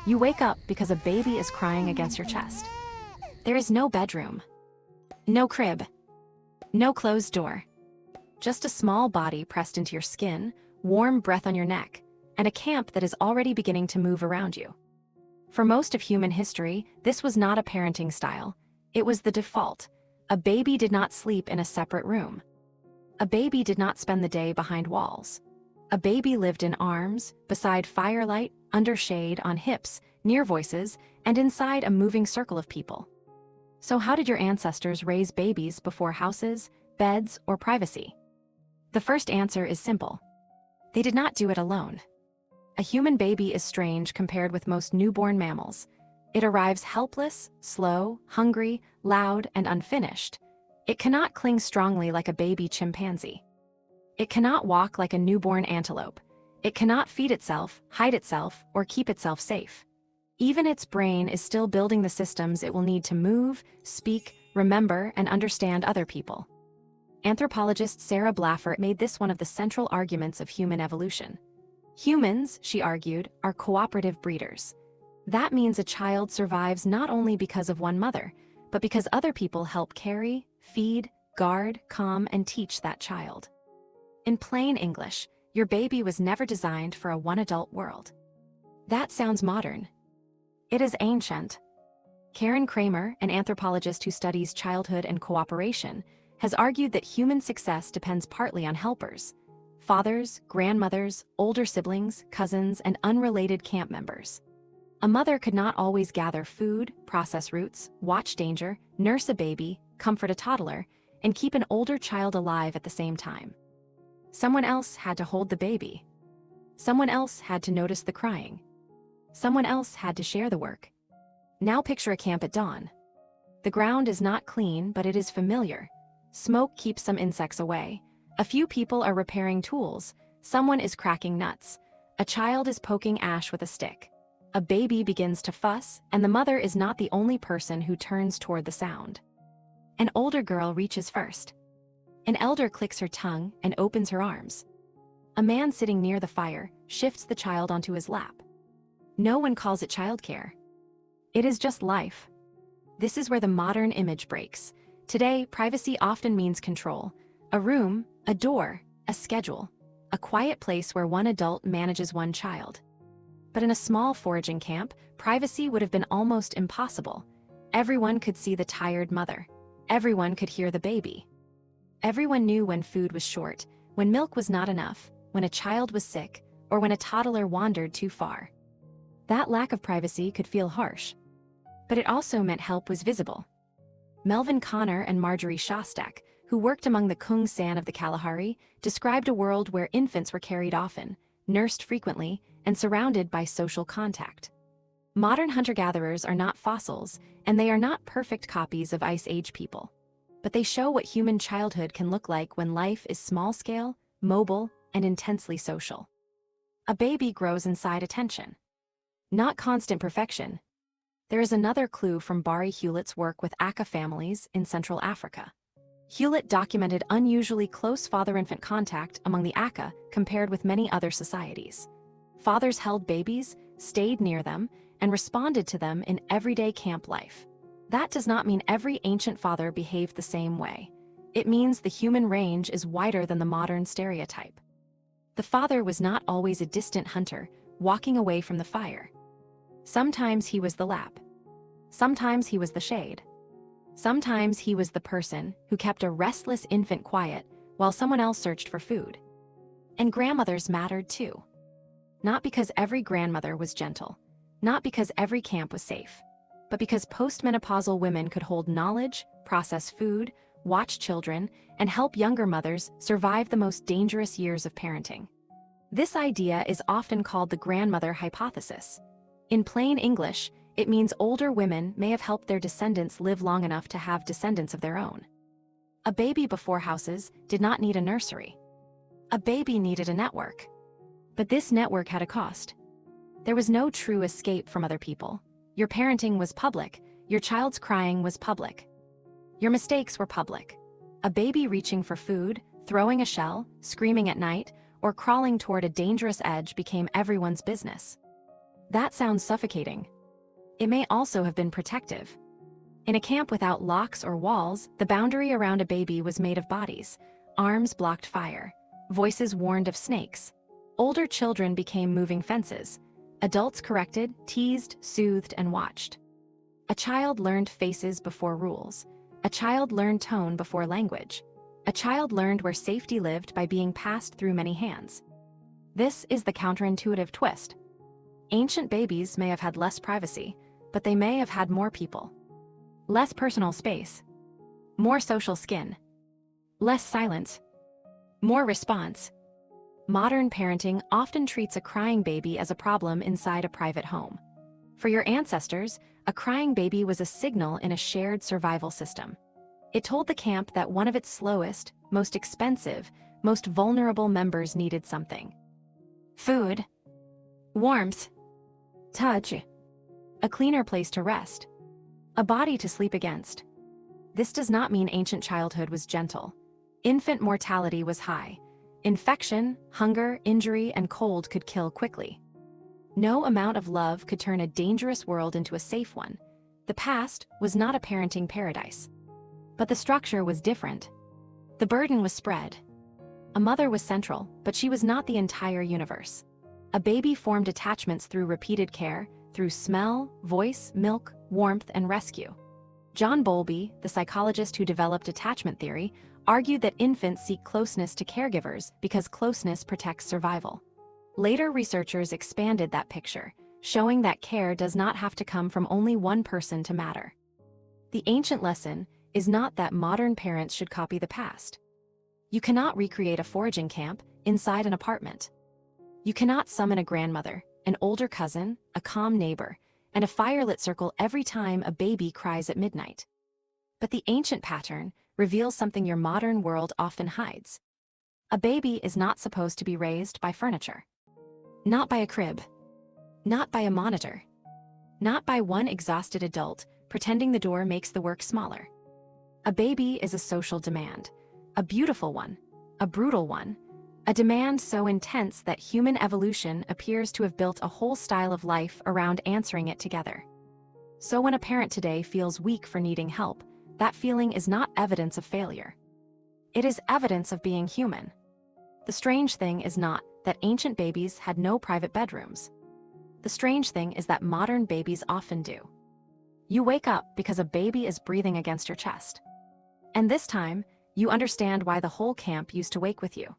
You wake up because a baby is crying against your chest. There is no bedroom, no crib, no closed door. Just a small body pressed into your skin, warm breath on your neck, and a camp that is already beginning to move around you. For most of human history, this was not a parenting style. It was the default. A baby did not sleep in a separate room. A baby did not spend the day behind walls. A baby lived in arms, beside firelight, under shade, on hips, near voices, and inside a moving circle of people. So how did your ancestors raise babies before houses, beds, or privacy? The first answer is simple. They did not do it alone. A human baby is strange compared with most newborn mammals. It arrives helpless, slow, hungry, loud, and unfinished. It cannot cling strongly like a baby chimpanzee. It cannot walk like a newborn antelope. It cannot feed itself, hide itself, or keep itself safe. Even its brain is still building the systems it will need to move, speak, remember, and understand other people. Anthropologist Sarah Blaffer made this one of the central arguments of human evolution. Humans, she argued, are cooperative breeders. That means a child survives not only because of one mother, but because other people help carry, feed, guard, calm, and teach that child. In plain English, your baby was never designed for a one-adult world. That sounds modern. It is ancient. Karen Kramer, an anthropologist who studies childhood and cooperation, has argued that human success depends partly on helpers: fathers, grandmothers, older siblings, cousins, and unrelated camp members. A mother could not always gather food, process roots, watch danger, nurse a baby, comfort a toddler, and keep an older child alive at the same time. Someone else had to hold the baby. Someone else had to notice the crying. Someone else had to share the work. Now picture a camp at dawn. The ground is not clean, but it is familiar. Smoke keeps some insects away. A few people are repairing tools. Someone is cracking nuts. A child is poking ash with a stick. A baby begins to fuss, and the mother is not the only person who turns toward the sound. An older girl reaches first. An elder clicks her tongue and opens her arms. A man sitting near the fire shifts the child onto his lap. No one calls it childcare. It is just life. This is where the modern image breaks. Today, privacy often means control. A room, a door, a schedule, a quiet place where one adult manages one child. But in a small foraging camp, privacy would have been almost impossible. Everyone could see the tired mother. Everyone could hear the baby. Everyone knew when food was short, when milk was not enough, when a child was sick, or when a toddler wandered too far. That lack of privacy could feel harsh. But it also meant help was visible. Melvin Connor and Marjorie Shostak, who worked among the Kung San of the Kalahari, described a world where infants were carried often, nursed frequently, and surrounded by social contact. Modern hunter-gatherers are not fossils, and they are not perfect copies of Ice Age people. But they show what human childhood can look like when life is small-scale, mobile, and intensely social. A baby grows inside attention. Not constant perfection. There is another clue from Barry Hewlett's work with Aka families in Central Africa. Hewlett documented unusually close father-infant contact among the Aka compared with many other societies. Fathers held babies, stayed near them, and responded to them in everyday camp life. That does not mean every ancient father behaved the same way. It means the human range is wider than the modern stereotype. The father was not always a distant hunter, walking away from the fire. Sometimes he was the lap. Sometimes he was the shade. Sometimes he was the person who kept a restless infant quiet while someone else searched for food. And grandmothers mattered too. Not because every grandmother was gentle, not because every camp was safe, but because postmenopausal women could hold knowledge, process food, watch children, and help younger mothers survive the most dangerous years of parenting. This idea is often called the grandmother hypothesis. In plain English, it means older women may have helped their descendants live long enough to have descendants of their own. A baby before houses did not need a nursery. A baby needed a network. But this network had a cost. There was no true escape from other people. Your parenting was public. Your child's crying was public. Your mistakes were public. A baby reaching for food, throwing a shell, screaming at night, or crawling toward a dangerous edge became everyone's business. That sounds suffocating. It may also have been protective. In a camp without locks or walls, the boundary around a baby was made of bodies. Arms blocked fire. Voices warned of snakes. Older children became moving fences. Adults corrected, teased, soothed, and watched. A child learned faces before rules. A child learned tone before language. A child learned where safety lived by being passed through many hands. This is the counterintuitive twist. Ancient babies may have had less privacy, but they may have had more people. Less personal space. More social skin. Less silence. More response. Modern parenting often treats a crying baby as a problem inside a private home. For your ancestors, a crying baby was a signal in a shared survival system. It told the camp that one of its slowest, most expensive, most vulnerable members needed something. Food. Warmth. Touch. A cleaner place to rest. A body to sleep against. This does not mean ancient childhood was gentle. Infant mortality was high. Infection, hunger, injury, and cold could kill quickly. No amount of love could turn a dangerous world into a safe one. The past was not a parenting paradise. But the structure was different. The burden was spread. A mother was central, but she was not the entire universe. A baby formed attachments through repeated care, through smell, voice, milk, warmth, and rescue. John Bowlby, the psychologist who developed attachment theory, argued that infants seek closeness to caregivers because closeness protects survival. Later researchers expanded that picture, showing that care does not have to come from only one person to matter. The ancient lesson is not that modern parents should copy the past. You cannot recreate a foraging camp inside an apartment. You cannot summon a grandmother, an older cousin, a calm neighbor, and a firelit circle every time a baby cries at midnight. But the ancient pattern reveals something your modern world often hides. A baby is not supposed to be raised by furniture. Not by a crib. Not by a monitor. Not by one exhausted adult pretending the door makes the work smaller. A baby is a social demand. A beautiful one. A brutal one. A demand so intense that human evolution appears to have built a whole style of life around answering it together. So when a parent today feels weak for needing help, that feeling is not evidence of failure. It is evidence of being human. The strange thing is not that ancient babies had no private bedrooms. The strange thing is that modern babies often do. You wake up because a baby is breathing against your chest. And this time, you understand why the whole camp used to wake with you.